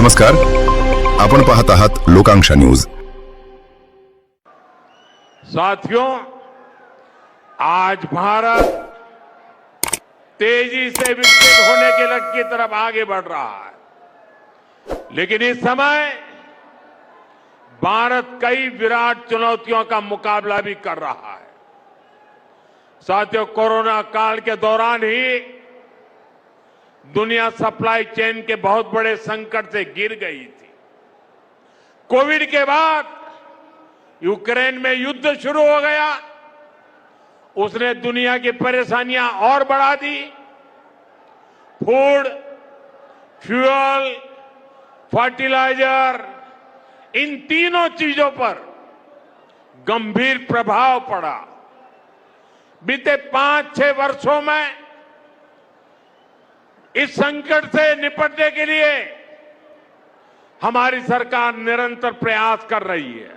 नमस्कार, आपण पाहत आहात लोकांक्षा न्यूज। साथियों, आज भारत तेजी से विकसित होने के लक्ष्य की तरफ आगे बढ़ रहा है, लेकिन इस समय भारत कई विराट चुनौतियों का मुकाबला भी कर रहा है। साथियों, कोरोना काल के दौरान ही दुनिया सप्लाई चेन के बहुत बड़े संकट से गिर गई थी। कोविड के बाद यूक्रेन में युद्ध शुरू हो गया, उसने दुनिया की परेशानियां और बढ़ा दी। फूड, फ्यूल, फर्टिलाइजर, इन तीनों चीजों पर गंभीर प्रभाव पड़ा। बीते 5-6 वर्षों में इस संकट से निपटने के लिए हमारी सरकार निरंतर प्रयास कर रही है।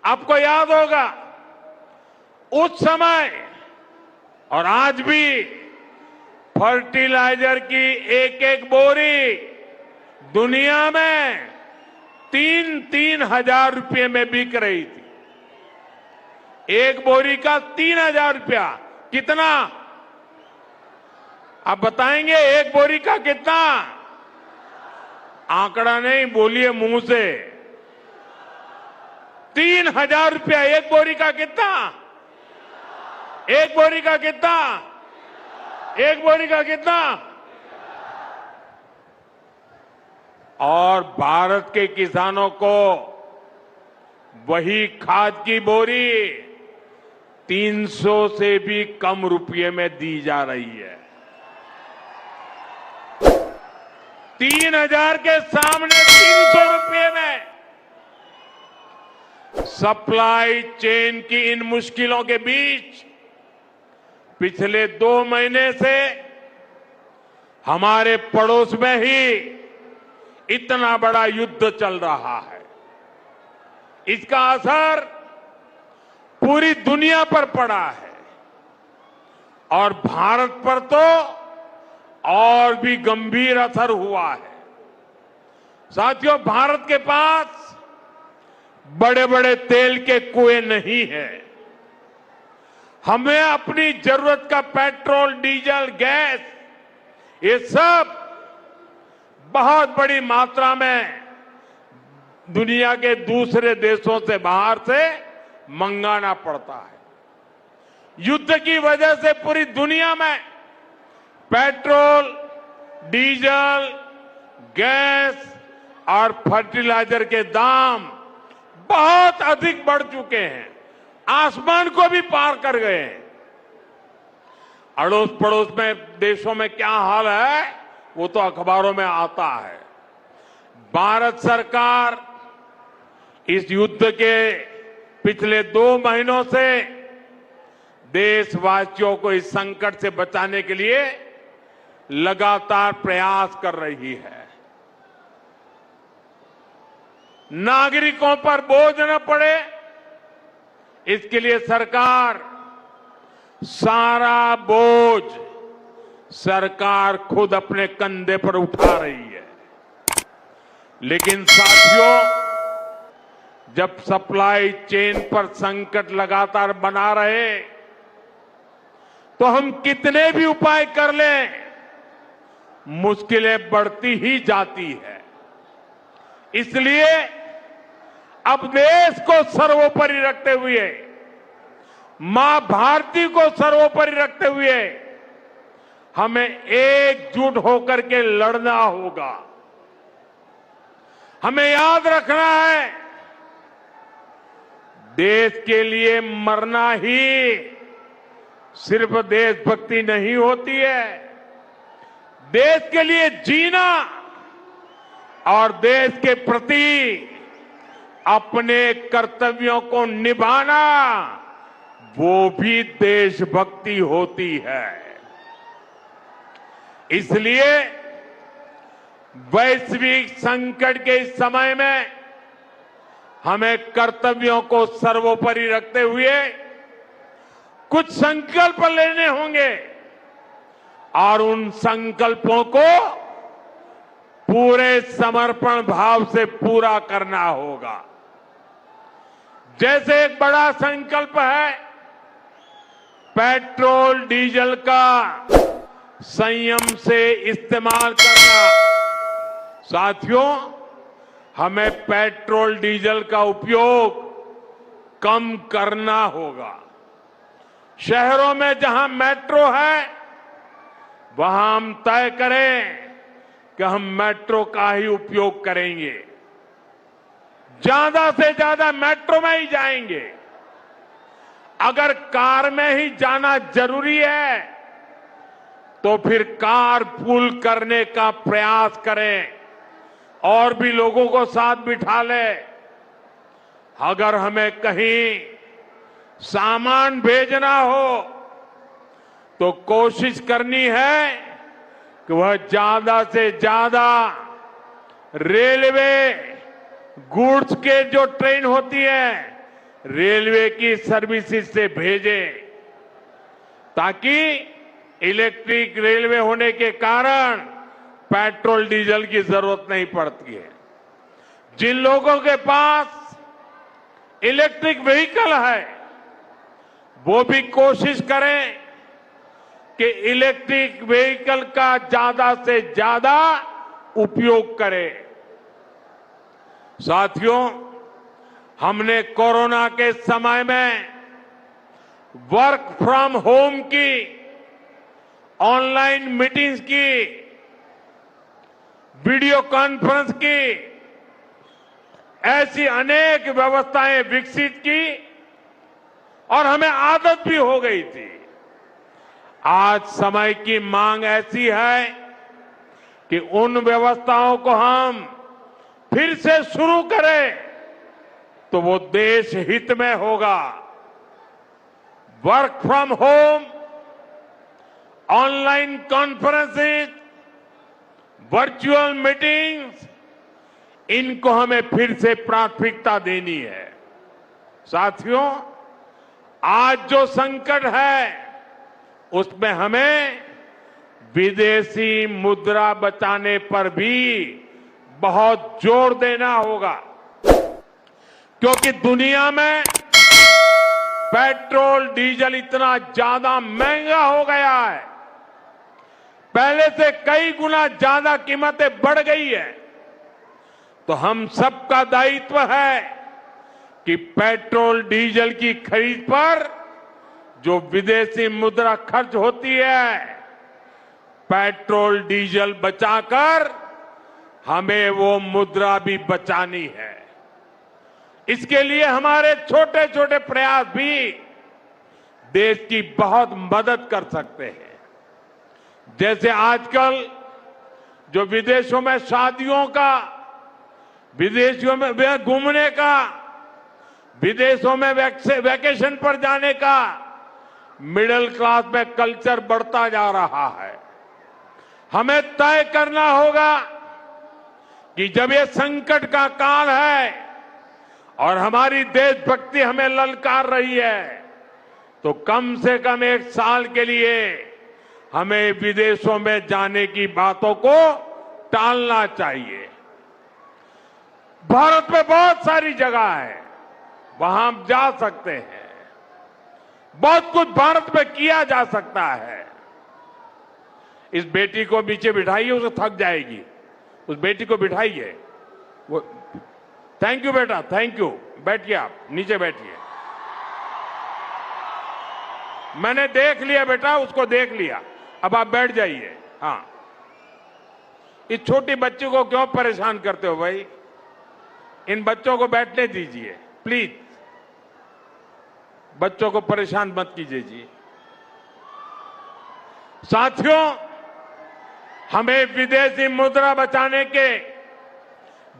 आपको याद होगा, उस समय और आज भी फर्टिलाइजर की एक बोरी दुनिया में 3-3 हजार रुपये में बिक रही थी। एक बोरी का 3,000 रुपया। कितना? आप बताएंगे एक बोरी का कितना? आंकड़ा नहीं, बोलिए मुंह से। 3,000 रुपया एक बोरी का। कितना? एक बोरी का कितना? एक बोरी का कितना? और भारत के किसानों को वही खाद की बोरी 300 से भी कम रुपये में दी जा रही है। 3,000 के सामने 300 रुपये में। सप्लाई चेन की इन मुश्किलों के बीच पिछले 2 महीने से हमारे पड़ोस में ही इतना बड़ा युद्ध चल रहा है। इसका असर पूरी दुनिया पर पड़ा है और भारत पर तो और भी गंभीर असर हुआ है। साथियों, भारत के पास बड़े बड़े तेल के कुएं नहीं हैं। हमें अपनी जरूरत का पेट्रोल, डीजल, गैस, ये सब बहुत बड़ी मात्रा में दुनिया के दूसरे देशों से, बाहर से मंगाना पड़ता है। युद्ध की वजह से पूरी दुनिया में पेट्रोल, डीजल, गैस और फर्टिलाइजर के दाम बहुत अधिक बढ़ चुके हैं, आसमान को भी पार कर गए हैं। अड़ोस पड़ोस में देशों में क्या हाल है वो तो अखबारों में आता है। भारत सरकार इस युद्ध के पिछले 2 महीनों से देशवासियों को इस संकट से बचाने के लिए लगातार प्रयास कर रही है। नागरिकों पर बोझ न पड़े, इसके लिए सरकार सारा बोझ सरकार खुद अपने कंधे पर उठा रही है। लेकिन साथियों, जब सप्लाई चेन पर संकट लगातार बना रहे तो हम कितने भी उपाय कर लें, मुश्किलें बढ़ती ही जाती है। इसलिए अब देश को सर्वोपरि रखते हुए, मां भारती को सर्वोपरि रखते हुए हमें एकजुट होकर के लड़ना होगा। हमें याद रखना है, देश के लिए मरना ही सिर्फ देशभक्ति नहीं होती है। देश के लिए जीना और देश के प्रति अपने कर्तव्यों को निभाना, वो भी देशभक्ति होती है। इसलिए वैश्विक संकट के इस समय में हमें कर्तव्यों को सर्वोपरि रखते हुए कुछ संकल्प लेने होंगे और उन संकल्पों को पूरे समर्पण भाव से पूरा करना होगा। जैसे एक बड़ा संकल्प है पेट्रोल डीजल का संयम से इस्तेमाल करना। साथियों, हमें पेट्रोल डीजल का उपयोग कम करना होगा। शहरों में जहां मेट्रो है वहां हम तय करें कि हम मेट्रो का ही उपयोग करेंगे, ज्यादा से ज्यादा मेट्रो में ही जाएंगे। अगर कार में ही जाना जरूरी है तो फिर कार पूल करने का प्रयास करें और भी लोगों को साथ बिठा ले। अगर हमें कहीं सामान भेजना हो तो कोशिश करनी है कि वह ज्यादा से ज्यादा रेलवे गुड्स के जो ट्रेन होती है रेलवे की सर्विसेज से भेजे, ताकि इलेक्ट्रिक रेलवे होने के कारण पेट्रोल डीजल की जरूरत नहीं पड़ती है। जिन लोगों के पास इलेक्ट्रिक व्हीकल है वो भी कोशिश करें कि इलेक्ट्रिक व्हीकल का ज्यादा से ज्यादा उपयोग करें। साथियों, हमने कोरोना के समय में वर्क फ्रॉम होम की, ऑनलाइन मीटिंग्स की, वीडियो कॉन्फ्रेंस की, ऐसी अनेक व्यवस्थाएं विकसित की और हमें आदत भी हो गई थी। आज समय की मांग ऐसी है कि उन व्यवस्थाओं को हम फिर से शुरू करें तो वो देश हित में होगा। Work from home, online conferences, virtual meetings, इनको हमें फिर से प्राथमिकता देनी है। साथियों, आज जो संकट है उसमें हमें विदेशी मुद्रा बचाने पर भी बहुत जोर देना होगा, क्योंकि दुनिया में पेट्रोल डीजल इतना ज्यादा महंगा हो गया है, पहले से कई गुना ज्यादा कीमतें बढ़ गई है। तो हम सबका दायित्व है कि पेट्रोल डीजल की खरीद पर जो विदेशी मुद्रा खर्च होती है, पेट्रोल डीजल बचाकर हमें वो मुद्रा भी बचानी है। इसके लिए हमारे छोटे छोटे प्रयास भी देश की बहुत मदद कर सकते हैं। जैसे आजकल जो विदेशों में शादियों का, विदेशों में घूमने का, विदेशों में वैकेशन पर जाने का मिडिल क्लास में कल्चर बढ़ता जा रहा है। हमें तय करना होगा कि जब ये संकट का काल है और हमारी देशभक्ति हमें ललकार रही है, तो कम से कम एक साल के लिए हमें विदेशों में जाने की बातों को टालना चाहिए। भारत में बहुत सारी जगह है, वहां हम जा सकते हैं। बहुत कुछ भारत में किया जा सकता है। इस बेटी को पीछे बिठाइए, उसे थक जाएगी। उस बेटी को बिठाइए। वो थैंक यू बेटा, थैंक यू। बैठिए, आप नीचे बैठिए। मैंने देख लिया बेटा, उसको देख लिया, अब आप बैठ जाइए। हाँ, इस छोटी बच्ची को क्यों परेशान करते हो भाई? इन बच्चों को बैठने दीजिए प्लीज। बच्चों को परेशान मत कीजिए जी। साथियों, हमें विदेशी मुद्रा बचाने के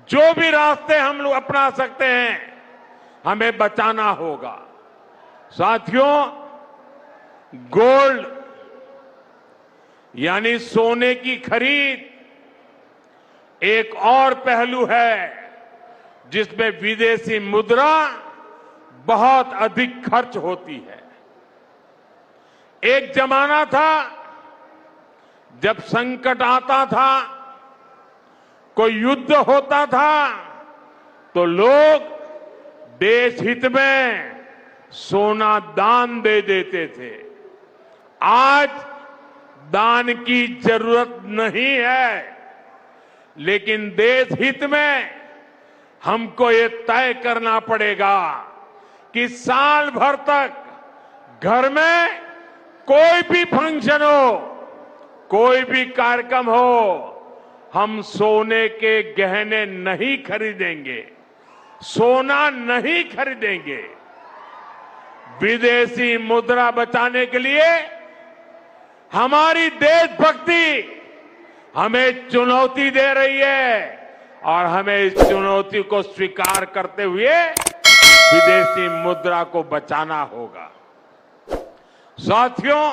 जो भी रास्ते हम लोग अपना सकते हैं, हमें बचाना होगा। साथियों, गोल्ड यानी सोने की खरीद एक और पहलू है जिसमें विदेशी मुद्रा बहुत अधिक खर्च होती है। एक जमाना था जब संकट आता था कोई युद्ध होता था तो लोग देश हित में सोना दान दे देते थे। आज दान की जरूरत नहीं है, लेकिन देश हित में हमको ये तय करना पड़ेगा कि साल भर तक घर में कोई भी फंक्शन हो, कोई भी कार्यक्रम हो, हम सोने के गहने नहीं खरीदेंगे, सोना नहीं खरीदेंगे। विदेशी मुद्रा बचाने के लिए हमारी देशभक्ति हमें चुनौती दे रही है और हमें इस चुनौती को स्वीकार करते हुए विदेशी मुद्रा को बचाना होगा। साथियों,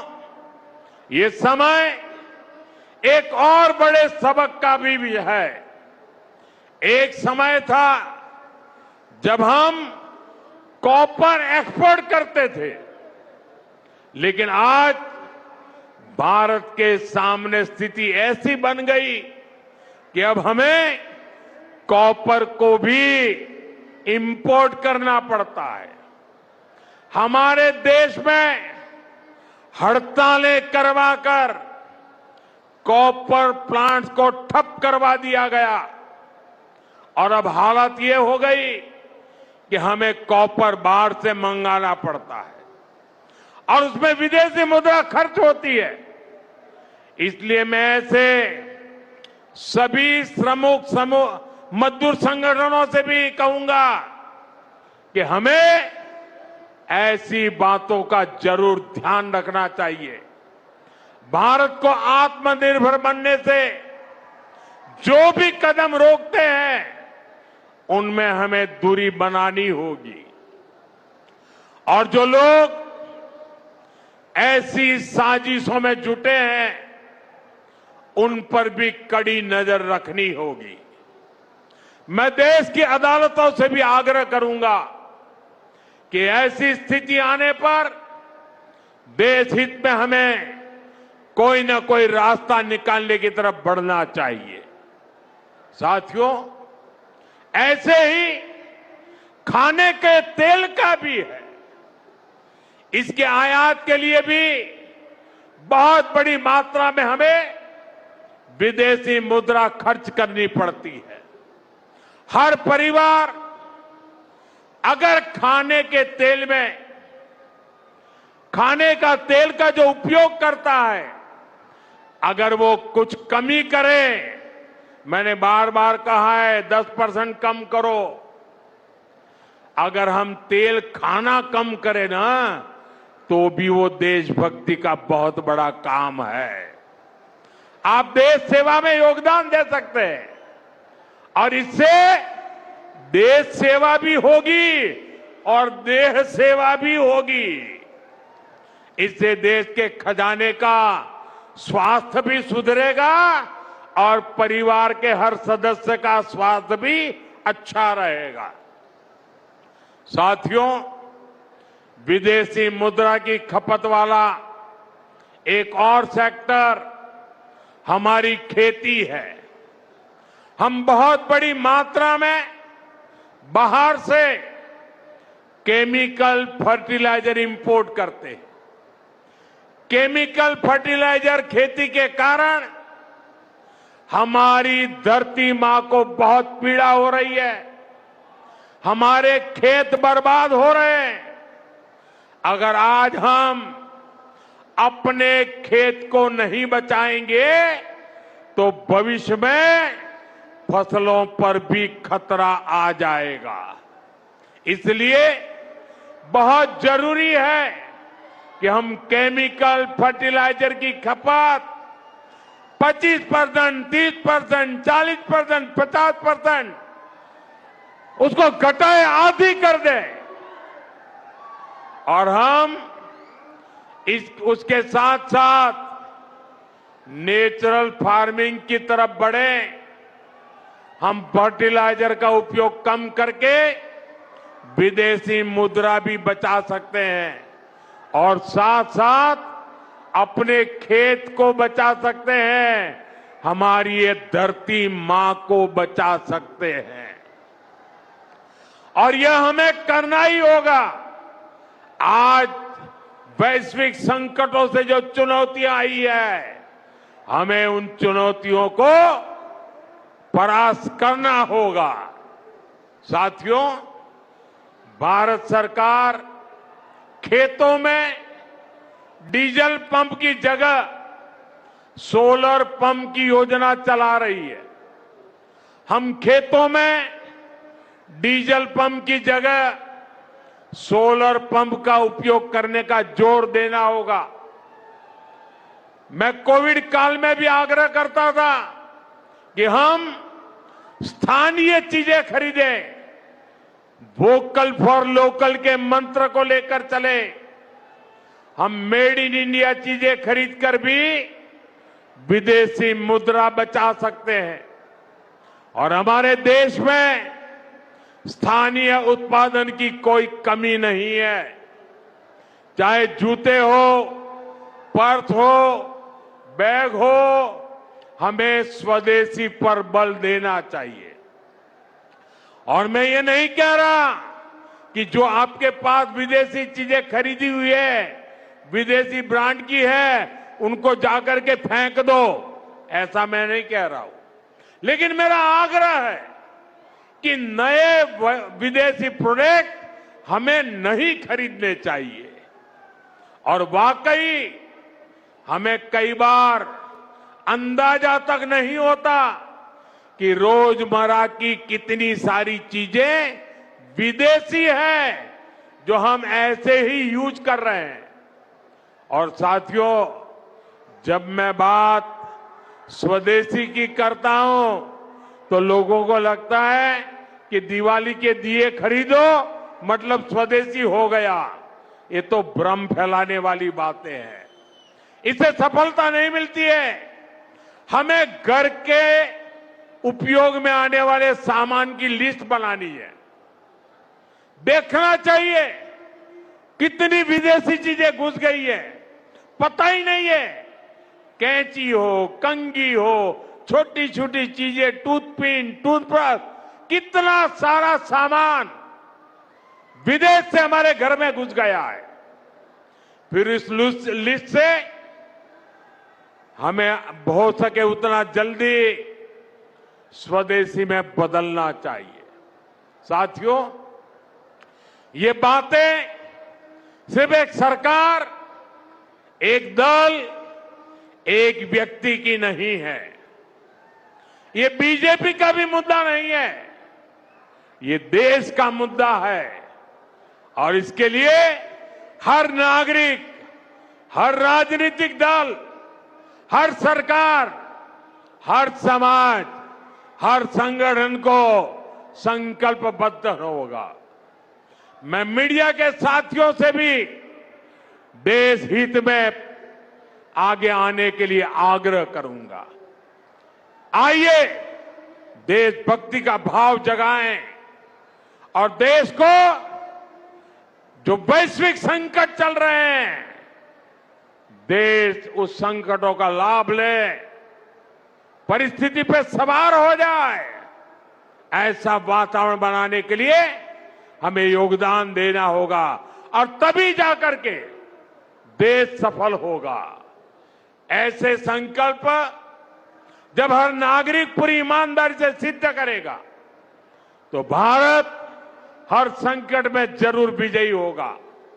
ये समय एक और बड़े सबक का भी है। एक समय था जब हम कॉपर एक्सपोर्ट करते थे, लेकिन आज भारत के सामने स्थिति ऐसी बन गई कि अब हमें कॉपर को भी इंपोर्ट करना पड़ता है। हमारे देश में हड़तालें करवाकर कॉपर प्लांट्स को ठप करवा दिया गया और अब हालत ये हो गई कि हमें कॉपर बाहर से मंगाना पड़ता है और उसमें विदेशी मुद्रा खर्च होती है। इसलिए मैं ऐसे सभी श्रमिक समूह मजदूर संगठनों से भी कहूंगा कि हमें ऐसी बातों का जरूर ध्यान रखना चाहिए। भारत को आत्मनिर्भर बनने से जो भी कदम रोकते हैं उनमें हमें दूरी बनानी होगी और जो लोग ऐसी साजिशों में जुटे हैं उन पर भी कड़ी नजर रखनी होगी। मैं देश की अदालतों से भी आग्रह करूंगा कि ऐसी स्थिति आने पर देश हित में हमें कोई ना कोई रास्ता निकालने की तरफ बढ़ना चाहिए। साथियों, ऐसे ही खाने के तेल का भी है। इसके आयात के लिए भी बहुत बड़ी मात्रा में हमें विदेशी मुद्रा खर्च करनी पड़ती है। हर परिवार अगर खाने के तेल में खाने का तेल का जो उपयोग करता है, अगर वो कुछ कमी करे, मैंने बार बार कहा है 10% कम करो। अगर हम तेल खाना कम करें ना, तो भी वो देशभक्ति का बहुत बड़ा काम है। आप देश सेवा में योगदान दे सकते हैं और इससे देश सेवा भी होगी और देह सेवा भी होगी। इससे देश के खजाने का स्वास्थ्य भी सुधरेगा और परिवार के हर सदस्य का स्वास्थ्य भी अच्छा रहेगा। साथियों, विदेशी मुद्रा की खपत वाला एक और सेक्टर हमारी खेती है। हम बहुत बड़ी मात्रा में बाहर से केमिकल फर्टिलाइजर इंपोर्ट करते हैं। केमिकल फर्टिलाइजर खेती के कारण हमारी धरती मां को बहुत पीड़ा हो रही है। हमारे खेत बर्बाद हो रहे हैं। अगर आज हम अपने खेत को नहीं बचाएंगे तो भविष्य में फसलों पर भी खतरा आ जाएगा। इसलिए बहुत जरूरी है कि हम केमिकल फर्टिलाइजर की खपत 25%, 30%, 40%, 50% उसको घटाए, आधी कर दें और हम उसके साथ साथ नेचुरल फार्मिंग की तरफ बढ़ें। हम फर्टिलाइजर का उपयोग कम करके विदेशी मुद्रा भी बचा सकते हैं और साथ साथ अपने खेत को बचा सकते हैं। हमारी ये धरती मां को बचा सकते हैं। और यह हमें करना ही होगा। आज वैश्विक संकटों से जो चुनौतियां आई है, हमें उन चुनौतियों को परास्त करना होगा। साथियों, भारत सरकार खेतों में डीजल पंप की जगह सोलर पंप की योजना चला रही है। हम खेतों में डीजल पंप की जगह सोलर पंप का उपयोग करने का जोर देना होगा। मैं कोविड काल में भी आग्रह करता था कि हम स्थानीय चीजें खरीदें, वोकल फॉर लोकल के मंत्र को लेकर चले। हम मेड इन इंडिया चीजें खरीदकर भी विदेशी मुद्रा बचा सकते हैं और हमारे देश में स्थानीय उत्पादन की कोई कमी नहीं है। चाहे जूते हो, पर्स हो, बैग हो, हमें स्वदेशी पर बल देना चाहिए। और मैं ये नहीं कह रहा कि जो आपके पास विदेशी चीजें खरीदी हुई है, विदेशी ब्रांड की है, उनको जाकर के फेंक दो, ऐसा मैं नहीं कह रहा हूं। लेकिन मेरा आग्रह है कि नए विदेशी प्रोडक्ट हमें नहीं खरीदने चाहिए। और वाकई हमें कई बार अंदाजा तक नहीं होता कि रोजमर्रा की कितनी सारी चीजें विदेशी है जो हम ऐसे ही यूज कर रहे हैं। और साथियों, जब मैं बात स्वदेशी की करता हूं तो लोगों को लगता है कि दिवाली के दिए खरीदो मतलब स्वदेशी हो गया। ये तो भ्रम फैलाने वाली बातें हैं। इससे सफलता नहीं मिलती है। हमें घर के उपयोग में आने वाले सामान की लिस्ट बनानी है। देखना चाहिए कितनी विदेशी चीजें घुस गई है, पता ही नहीं है। कैंची हो, कंघी हो, छोटी छोटी चीजें, टूथपिन, टूथब्रश, कितना सारा सामान विदेश से हमारे घर में घुस गया है। फिर इस लिस्ट से हमें हो सके उतना जल्दी स्वदेशी में बदलना चाहिए। साथियों, ये बातें सिर्फ एक सरकार, एक दल, एक व्यक्ति की नहीं है। ये बीजेपी का भी मुद्दा नहीं है, ये देश का मुद्दा है। और इसके लिए हर नागरिक, हर राजनीतिक दल, हर सरकार, हर समाज, हर संगठन को संकल्पबद्ध होगा। मैं मीडिया के साथियों से भी देश हित में आगे आने के लिए आग्रह करूंगा। आइए देशभक्ति का भाव जगाएं और देश को जो वैश्विक संकट चल रहे हैं, देश उस संकटों का लाभ ले, परिस्थिति पे सवार हो जाए। ऐसा वातावरण बनाने के लिए हमें योगदान देना होगा और तभी जाकर के देश सफल होगा। ऐसे संकल्प जब हर नागरिक पूरी ईमानदारी से सिद्ध करेगा तो भारत हर संकट में जरूर विजयी होगा।